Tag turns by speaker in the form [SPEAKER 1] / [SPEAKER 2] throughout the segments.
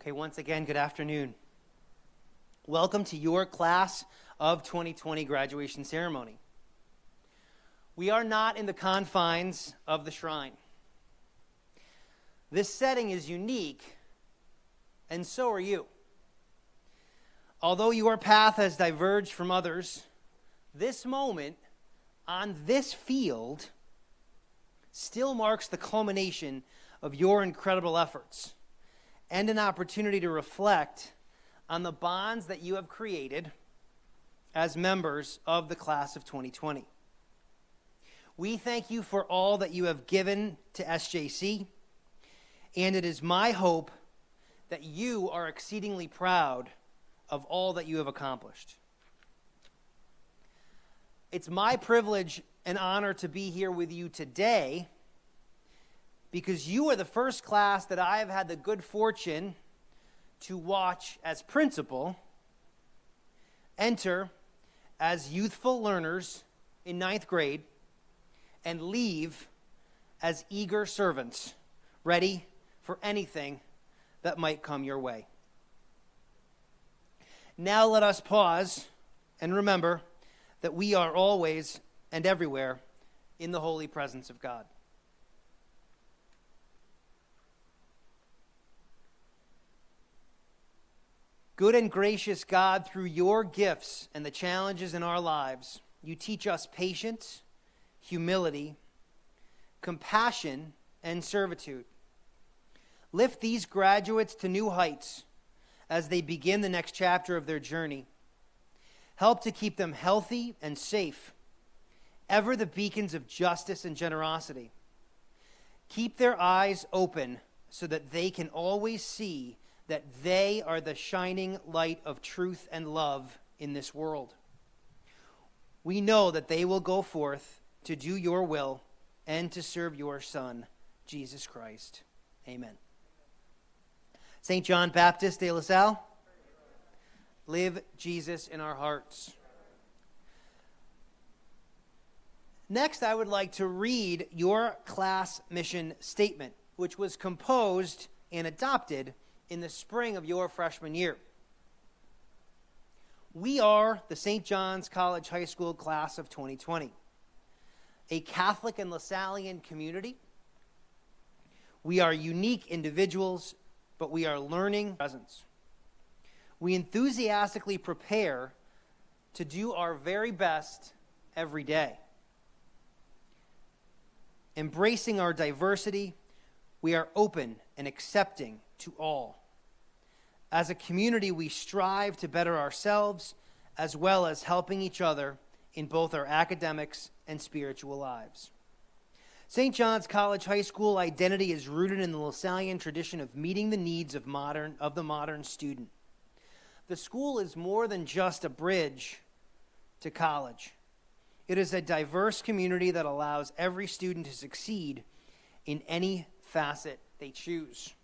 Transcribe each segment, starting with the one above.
[SPEAKER 1] Okay, once again, good afternoon. Welcome to your class of 2020 graduation ceremony. We are not in the confines of the shrine. This setting is unique, and so are you. Although your path has diverged from others, this moment on this field still marks the culmination of your incredible efforts and an opportunity to reflect on the bonds that you have created as members of the class of 2020. We thank you for all that you have given to SJC, and it is my hope that you are exceedingly proud of all that you have accomplished. It's my privilege and honor to be here with you today because you are the first class that I have had the good fortune to watch as principal enter as youthful learners in 9th grade and leave as eager servants, ready for anything that might come your way. Now let us pause and remember that we are always and everywhere in the holy presence of God. Good and gracious God, through your gifts and the challenges in our lives, you teach us patience, humility, compassion, and servitude. Lift these graduates to new heights as they begin the next chapter of their journey. Help to keep them healthy and safe, ever the beacons of justice and generosity. Keep their eyes open so that they can always see that they are the shining light of truth and love in this world. We know that they will go forth to do your will and to serve your Son, Jesus Christ. Amen. St. John Baptist de La Salle, live Jesus in our hearts. Next, I would like to read your class mission statement, which was composed and adopted in the spring of your freshman year. We are the St. John's College High School class of 2020, a Catholic and LaSallian community. We are unique individuals, but we are learning presence. We enthusiastically prepare to do our very best every day. Embracing our diversity, we are open and accepting to all. As a community, we strive to better ourselves as well as helping each other in both our academics and spiritual lives. St. John's College High School identity is rooted in the LaSallian tradition of meeting the needs of the modern student. The school is more than just a bridge to college. It is a diverse community that allows every student to succeed in any facet they choose.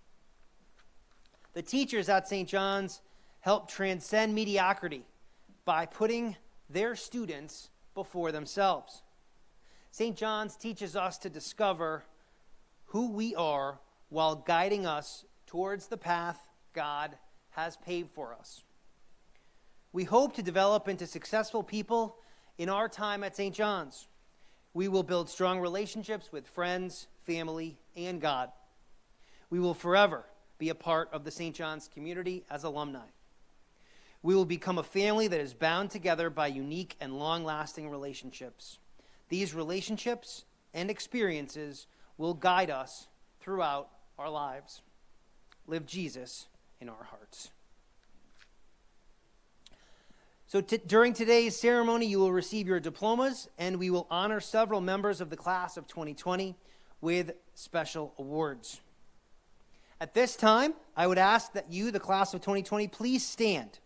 [SPEAKER 1] The teachers at St. John's help transcend mediocrity by putting their students before themselves. St. John's teaches us to discover who we are while guiding us towards the path God has paved for us. We hope to develop into successful people in our time at St. John's. We will build strong relationships with friends, family, and God. We will forever be a part of the St. John's community as alumni. We will become a family that is bound together by unique and long-lasting relationships. These relationships and experiences will guide us throughout our lives. Live Jesus in our hearts. So during today's ceremony, you will receive your diplomas, and we will honor several members of the class of 2020 with special awards. At this time, I would ask that you, the class of 2020, please stand.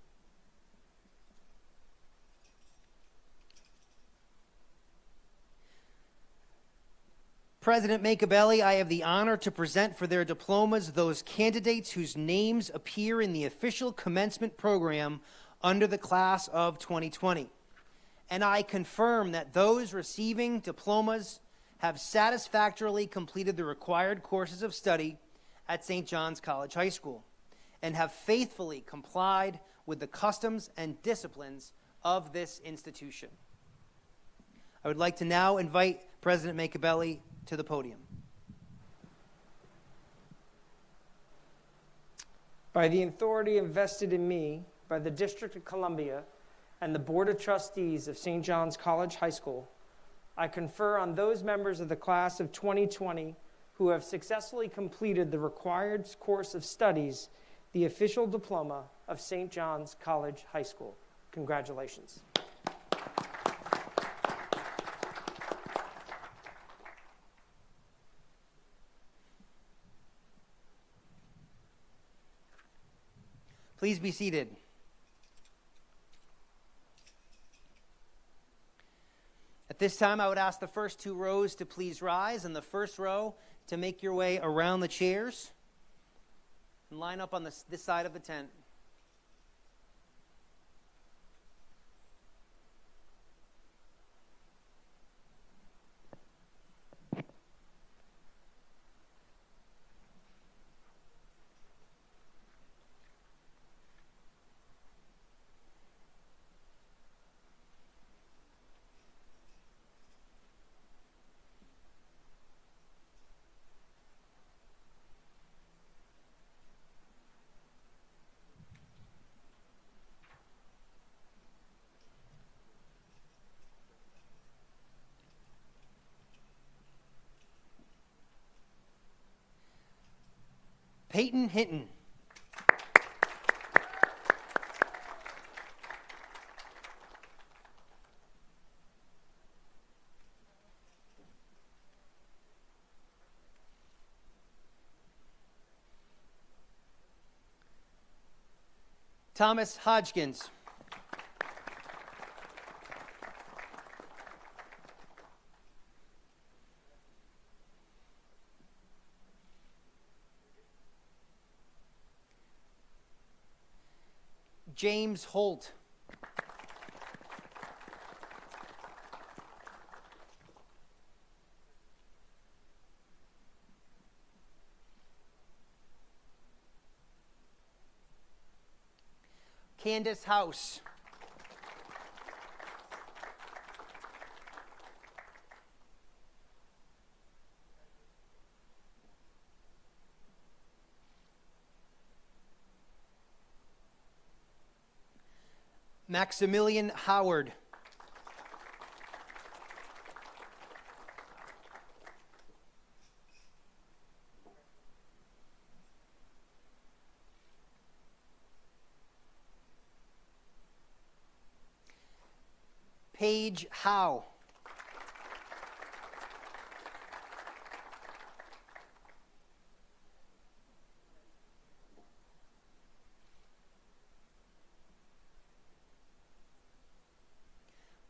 [SPEAKER 1] President Makabelli, I have the honor to present for their diplomas those candidates whose names appear in the official commencement program under the class of 2020. And I confirm that those receiving diplomas have satisfactorily completed the required courses of study at St. John's College High School and have faithfully complied with the customs and disciplines of this institution. I would like to now invite President Machiavelli to the podium.
[SPEAKER 2] By the authority invested in me by the District of Columbia and the Board of Trustees of St. John's College High School, I confer on those members of the class of 2020 who have successfully completed the required course of studies the official diploma of St. John's College High School. Congratulations.
[SPEAKER 1] Please be seated. At this time, I would ask the first two rows to please rise, and the first row to make your way around the chairs and line up on this side of the tent. Peyton Hinton. Thomas Hodgkins. James Holt. Candace House. Maximilian Howard. Paige Howe.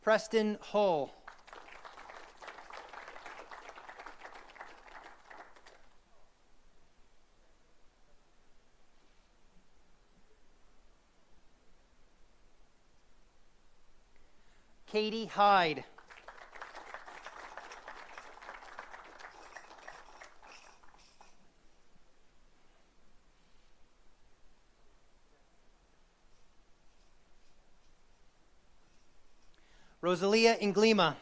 [SPEAKER 1] Preston Hull. Katie Hyde. Rosalia Inglima.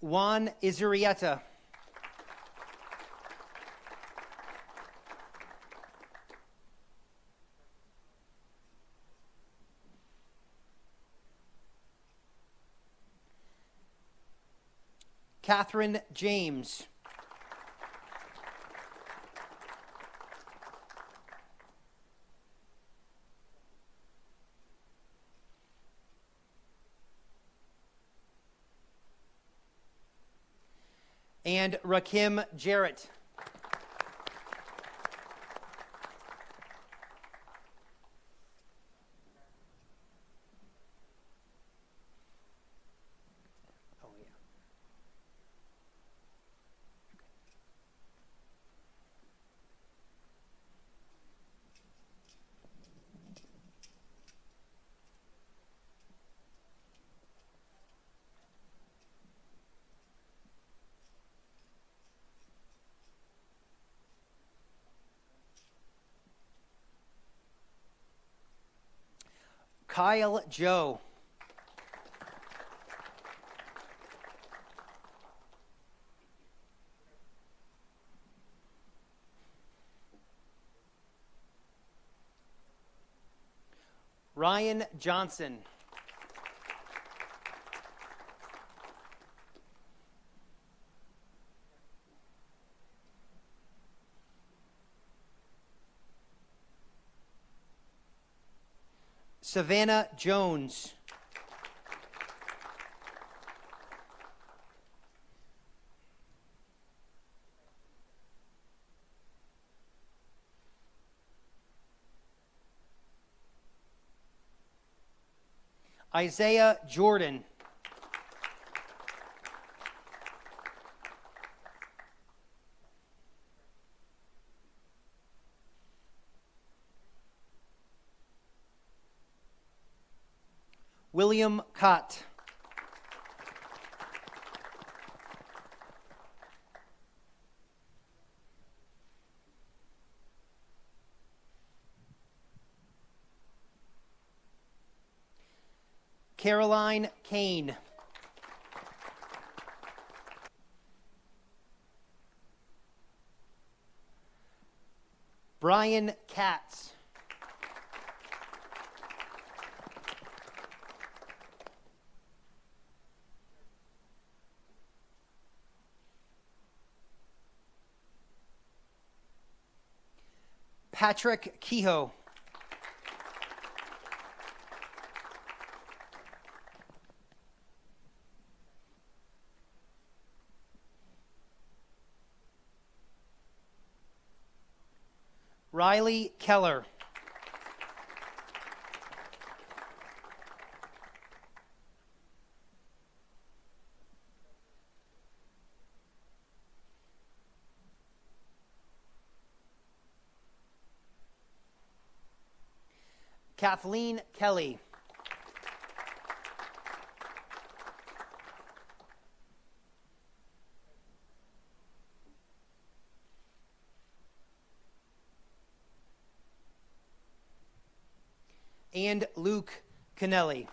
[SPEAKER 1] Juan Izurieta. Catherine James. And Rakim Jarrett. Oh, yeah. Kyle Joe. Ryan Johnson. Savannah Jones. Isaiah Jordan. William Cott. Caroline Kane. Brian Katz. Patrick Kehoe. Riley Keller. Kathleen Kelly. And Luke Kennelly.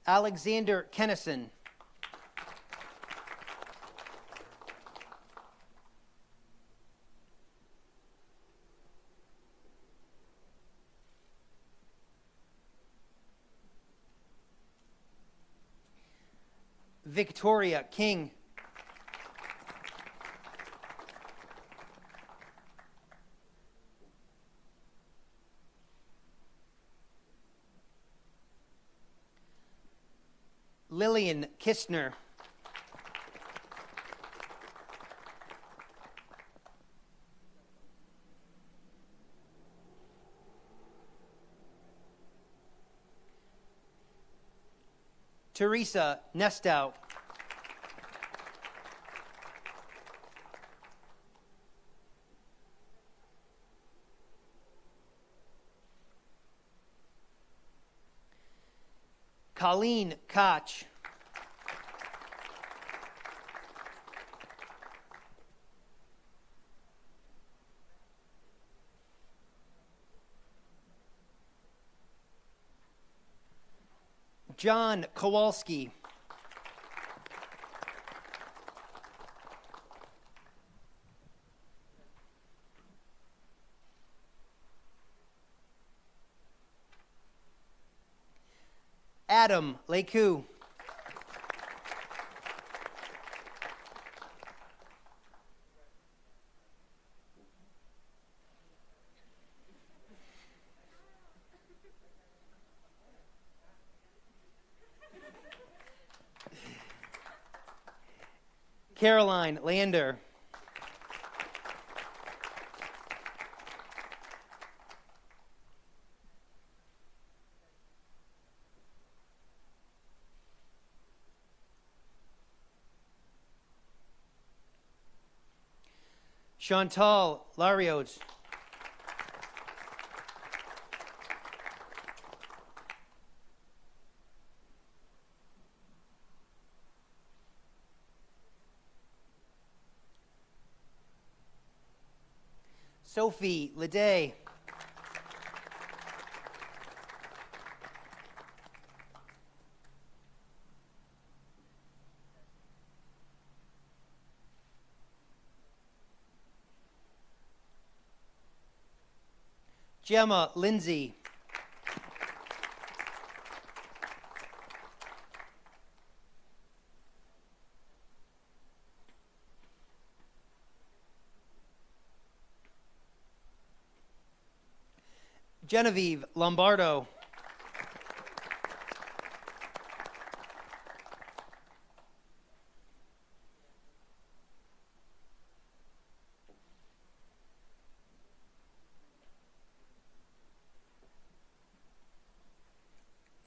[SPEAKER 1] Alexander Kennison. Victoria King. Lillian Kistner. Teresa Nestow. Colleen Koch. John Kowalski. Adam Leku. Caroline Lander. Chantal Larios. Sophie Leday. Gemma Lindsay. Genevieve Lombardo.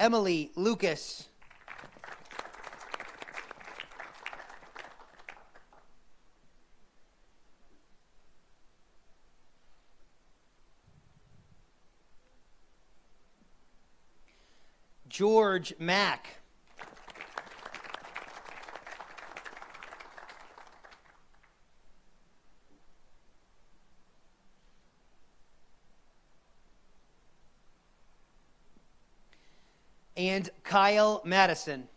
[SPEAKER 1] Emily Lucas. George Mack. And Kyle Madison.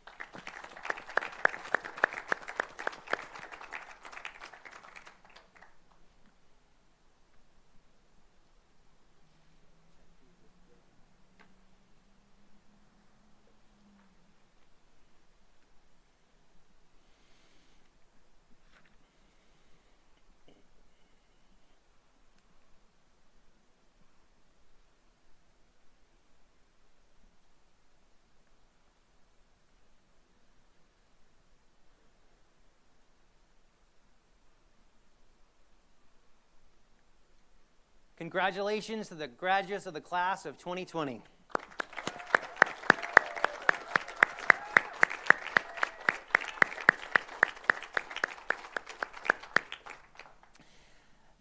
[SPEAKER 1] Congratulations to the graduates of the class of 2020.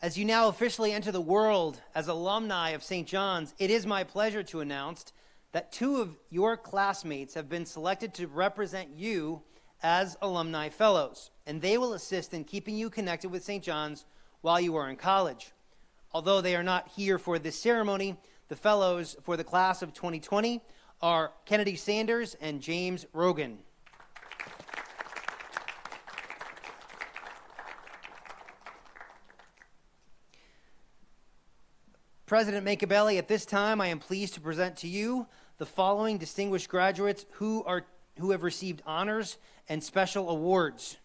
[SPEAKER 1] As you now officially enter the world as alumni of St. John's, it is my pleasure to announce that 2 of your classmates have been selected to represent you as alumni fellows, and they will assist in keeping you connected with St. John's while you are in college. Although they are not here for this ceremony, the fellows for the class of 2020 are Kennedy Sanders and James Rogan. President Machiavelli, at this time I am pleased to present to you the following distinguished graduates who have received honors and special awards.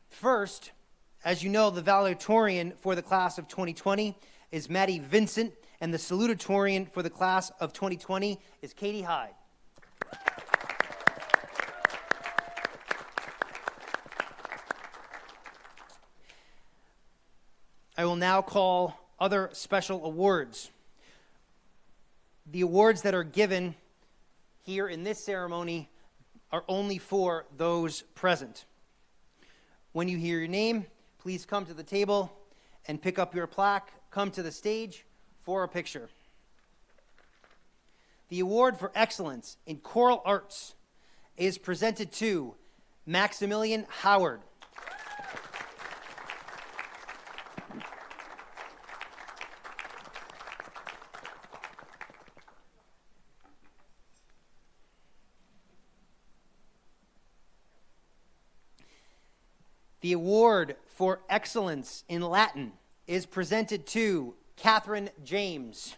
[SPEAKER 1] First, as you know, the valedictorian for the class of 2020 is Maddie Vincent, and the salutatorian for the class of 2020 is Katie Hyde. I will now call other special awards. The awards that are given here in this ceremony are only for those present. When you hear your name, please come to the table and pick up your plaque. Come to the stage for a picture. The award for excellence in choral arts is presented to Maximilian Howard. The award for excellence in Latin is presented to Catherine James.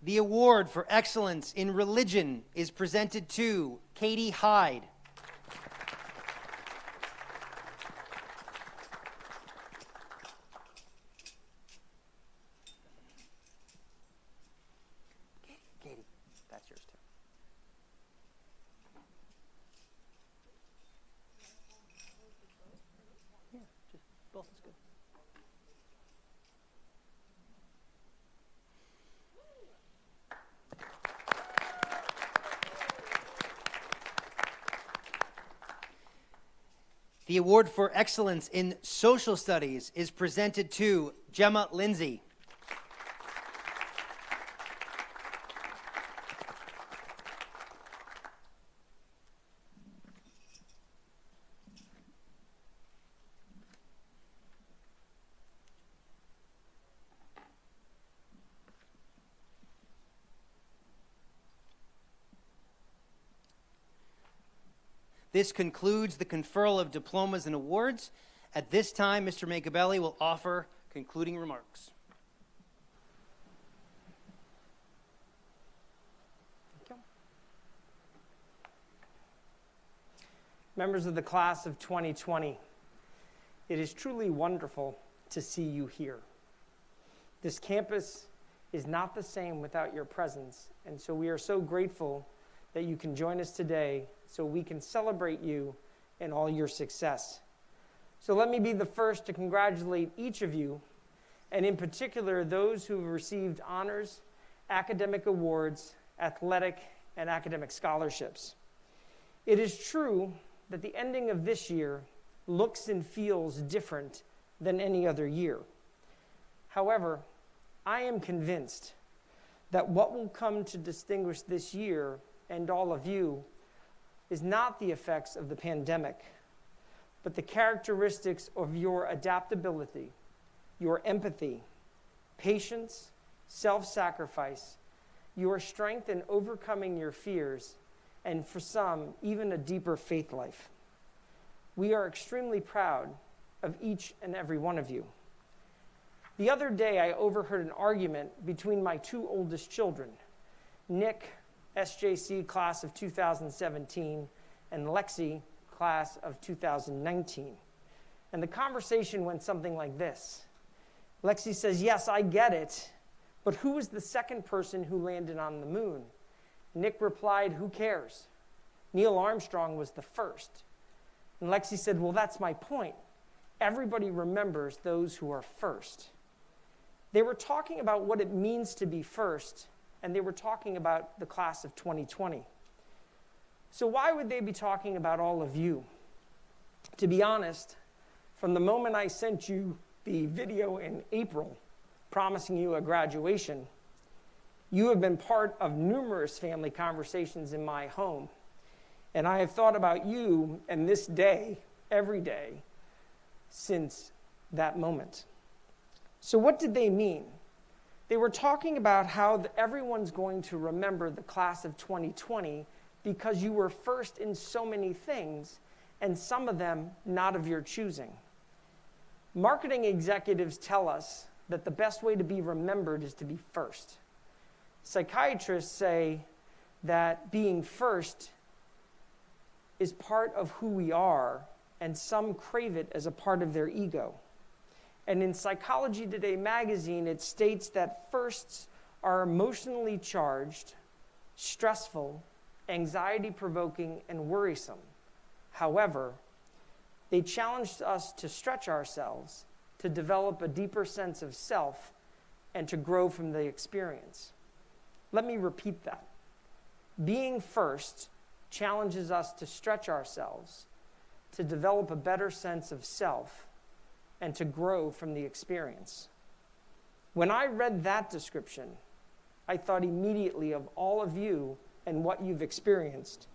[SPEAKER 1] The award for excellence in religion is presented to Katie Hyde. Katie, that's yours too. The award for excellence in social studies is presented to Gemma Lindsay. This concludes the conferral of diplomas and awards. At this time, Mr. Macabelli will offer concluding remarks.
[SPEAKER 2] Thank you. Members of the class of 2020, it is truly wonderful to see you here. This campus is not the same without your presence, and so we are so grateful that you can join us today so we can celebrate you and all your success. So let me be the first to congratulate each of you, and in particular those who have received honors, academic awards, athletic, and academic scholarships. It is true that the ending of this year looks and feels different than any other year. However, I am convinced that what will come to distinguish this year and all of you is not the effects of the pandemic, but the characteristics of your adaptability, your empathy, patience, self-sacrifice, your strength in overcoming your fears, and for some, even a deeper faith life. We are extremely proud of each and every one of you. The other day, I overheard an argument between my two oldest children, Nick, SJC class of 2017, and Lexi, class of 2019. And the conversation went something like this. Lexi says, "Yes, I get it, but who was the second person who landed on the moon?" Nick replied, "Who cares? Neil Armstrong was the first." And Lexi said, "Well, that's my point. Everybody remembers those who are first." They were talking about what it means to be first, and they were talking about the class of 2020. So why would they be talking about all of you? To be honest, from the moment I sent you the video in April promising you a graduation, you have been part of numerous family conversations in my home, and I have thought about you and this day every day since that moment. So what did they mean? They were talking about how everyone's going to remember the class of 2020 because you were first in so many things, and some of them not of your choosing. Marketing executives tell us that the best way to be remembered is to be first. Psychiatrists say that being first is part of who we are, and some crave it as a part of their ego. And in Psychology Today magazine, it states that firsts are emotionally charged, stressful, anxiety-provoking, and worrisome. However, they challenged us to stretch ourselves, to develop a deeper sense of self, and to grow from the experience. Let me repeat that. Being first challenges us to stretch ourselves, to develop a better sense of self, and to grow from the experience. When I read that description, I thought immediately of all of you and what you've experienced.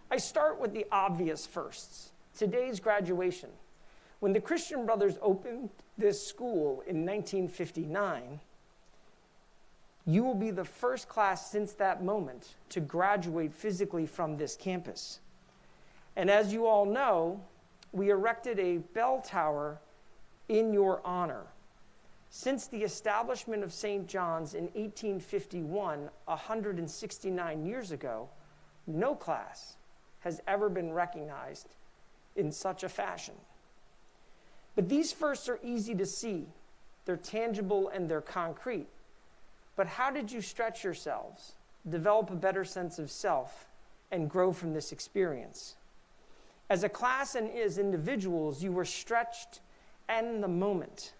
[SPEAKER 2] I start with the obvious firsts. Today's graduation. When the Christian Brothers opened this school in 1959, you will be the first class since that moment to graduate physically from this campus. And as you all know, we erected a bell tower in your honor. Since the establishment of St. John's in 1851, 169 years ago, no class has ever been recognized in such a fashion. But these firsts are easy to see. They're tangible and they're concrete. But how did you stretch yourselves, develop a better sense of self, and grow from this experience? As a class and as individuals, you were stretched in the moment.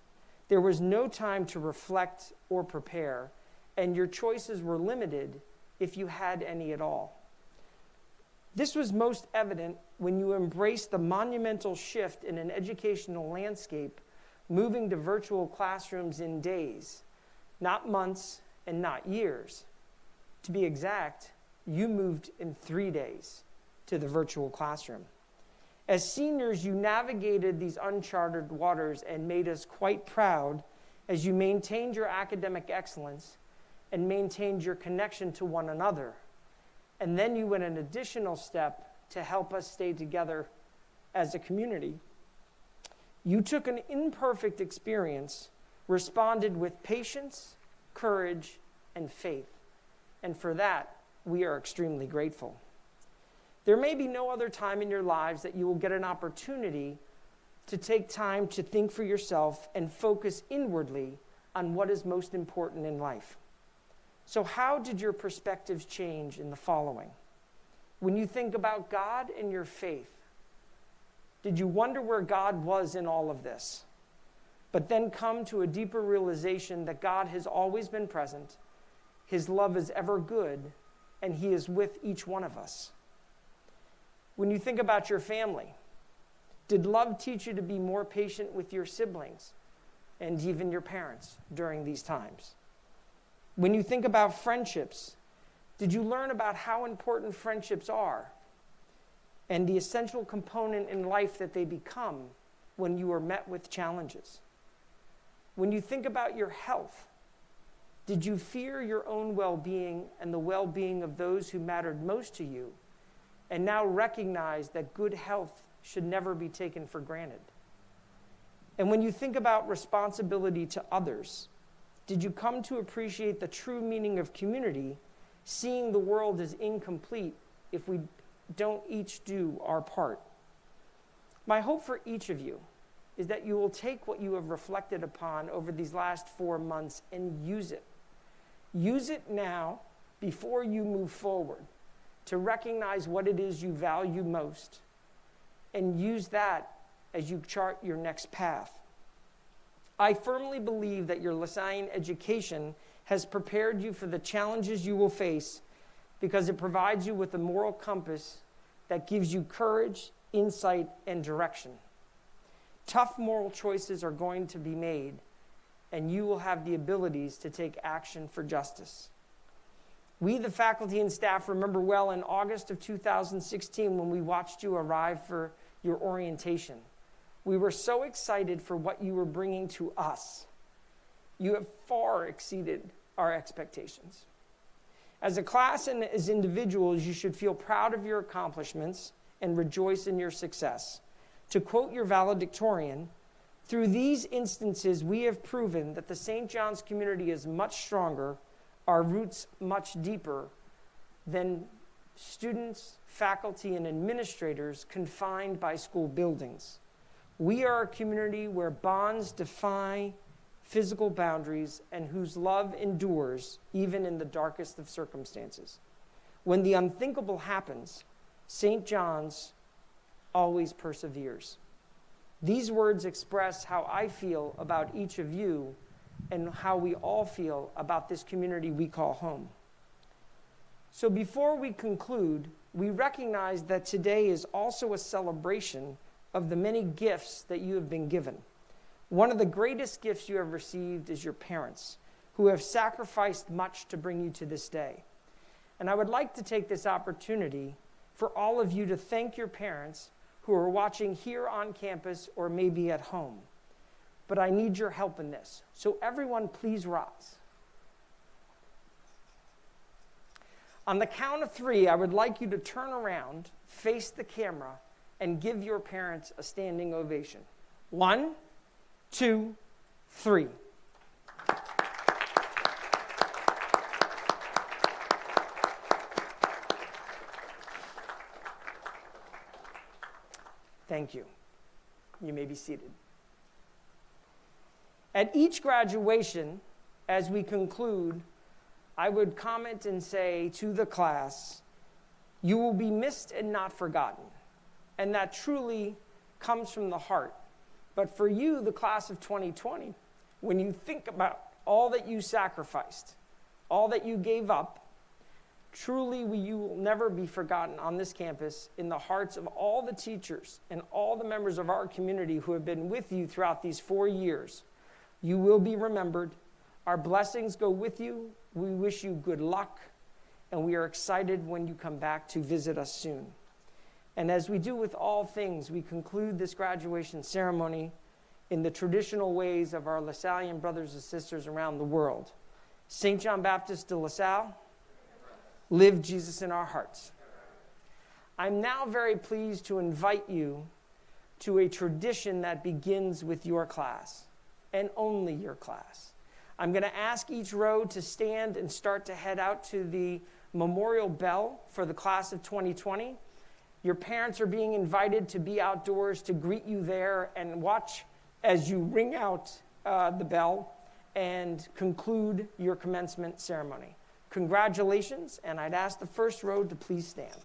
[SPEAKER 2] There was no time to reflect or prepare, and your choices were limited if you had any at all. This was most evident when you embraced the monumental shift in an educational landscape, moving to virtual classrooms in days, not months and not years. To be exact, you moved in 3 days to the virtual classroom. As seniors, you navigated these uncharted waters and made us quite proud as you maintained your academic excellence and maintained your connection to one another. And then you went an additional step to help us stay together as a community. You took an imperfect experience, responded with patience, courage, and faith. And for that, we are extremely grateful. There may be no other time in your lives that you will get an opportunity to take time to think for yourself and focus inwardly on what is most important in life. So how did your perspectives change in the following? When you think about God and your faith, did you wonder where God was in all of this? But then come to a deeper realization that God has always been present, His love is ever good, and He is with each one of us. When you think about your family, did love teach you to be more patient with your siblings and even your parents during these times? When you think about friendships, did you learn about how important friendships are and the essential component in life that they become when you are met with challenges? When you think about your health, did you fear your own well-being and the well-being of those who mattered most to you, and now recognize that good health should never be taken for granted? And when you think about responsibility to others, did you come to appreciate the true meaning of community, seeing the world as incomplete if we don't each do our part? My hope for each of you is that you will take what you have reflected upon over these last 4 months and use it. Use it now before you move forward to recognize what it is you value most, and use that as you chart your next path. I firmly believe that your Lasallian education has prepared you for the challenges you will face because it provides you with a moral compass that gives you courage, insight, and direction. Tough moral choices are going to be made, and you will have the abilities to take action for justice. We, the faculty and staff, remember well in August of 2016 when we watched you arrive for your orientation. We were so excited for what you were bringing to us. You have far exceeded our expectations. As a class and as individuals, you should feel proud of your accomplishments and rejoice in your success. To quote your valedictorian, through these instances, we have proven that the St. John's community is much stronger, our roots much deeper than students, faculty, and administrators confined by school buildings. We are a community where bonds defy physical boundaries and whose love endures even in the darkest of circumstances. When the unthinkable happens, St. John's always perseveres. These words express how I feel about each of you and how we all feel about this community we call home. So before we conclude, we recognize that today is also a celebration of the many gifts that you have been given. One of the greatest gifts you have received is your parents, who have sacrificed much to bring you to this day. And I would like to take this opportunity for all of you to thank your parents who are watching here on campus or maybe at home. But I need your help in this. So everyone, please rise. On the count of 3, I would like you to turn around, face the camera, and give your parents a standing ovation. 1, 2, 3. Thank you. You may be seated. At each graduation, as we conclude, I would comment and say to the class, you will be missed and not forgotten. And that truly comes from the heart. But for you, the class of 2020, when you think about all that you sacrificed, all that you gave up, Truly, you will never be forgotten on this campus in the hearts of all the teachers and all the members of our community who have been with you throughout these 4 years. You will be remembered. Our blessings go with you. We wish you good luck, and we are excited when you come back to visit us soon. And as we do with all things, we conclude this graduation ceremony in the traditional ways of our LaSallian brothers and sisters around the world. St. John Baptist de LaSalle, live Jesus in our hearts. I'm now very pleased to invite you to a tradition that begins with your class, and only your class. I'm going to ask each row to stand and start to head out to the memorial bell for the class of 2020. Your parents are being invited to be outdoors to greet you there and watch as you ring out the bell and conclude your commencement ceremony. Congratulations, and I'd ask the first row to please stand.